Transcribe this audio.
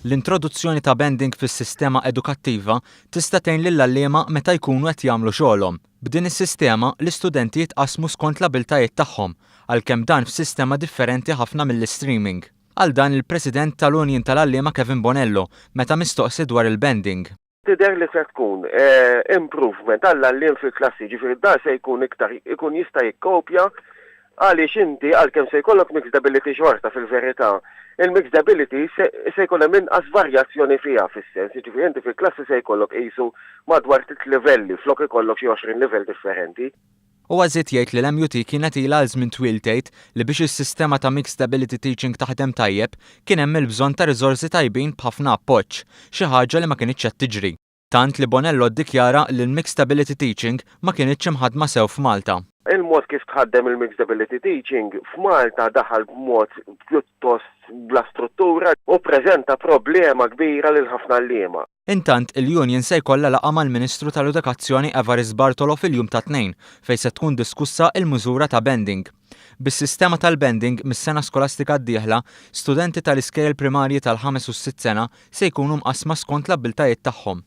L-introduzzjoni ta' bending fis-sistema edukattiva tista' tgħin lill-għalliema meta jkunu qed jagħmlu xogħolhom. B'din is-sistema l-istudenti jitqasmu skont l-abiltajiet tagħhom, għalkemm dan f'sistema differenti ħafna mill-streaming. Għal dan il-President tal-Unjon tal-Għalliema Kevin Bonello meta mistoqsi dwar il-bending. Tidher li se tkun improvement għall-għalliem fil-klassi, ġifieri dan se jkun ikun jista' jikkopja għaliex inti għalkemm se jkollok mixed ability xorta fil-verità. Il-mixed ability se jkollha inqas varjazzjoni fiha fis-sens, jiġifieri inti fil-klassi se jkollok qisu madwar 3 livelli flok ikollok xi 20 livell differenti. U għażiet jgħid li l-MUT kienet ilha għal żmien twil tgħid li biex is-sistema ta' mixed ability teaching taħdem tajjeb kien hemm il-bżonn ta' riżorsi tajbin b'ħafna appoġġ, xi ħaġa li ma kinitx qed tiġri. Tant li Bonello ddikjara li l-mixed ability teaching ma kinitx imħaddma sew f'Malta. Il-mod kif tħaddem il-mixed ability teaching f'Malta daħal b'mod pjuttost bla struttura u preżenta problema kbira lil ħafna għalliema. Intant il-Union se jkollha laqgħa mal-Ministru tal-Edukazzjoni Evarist Bartolo fil-jum ta' Tnejn fejn se tkun diskussa l-mużura ta' bending. Bis-sistema tal-bending mis-sena skolastika d-dieħla, studenti tal-iskejjel primarji tal-5 u 6 sena se jkunu mqasma skont l-abbiltajiet tagħhom.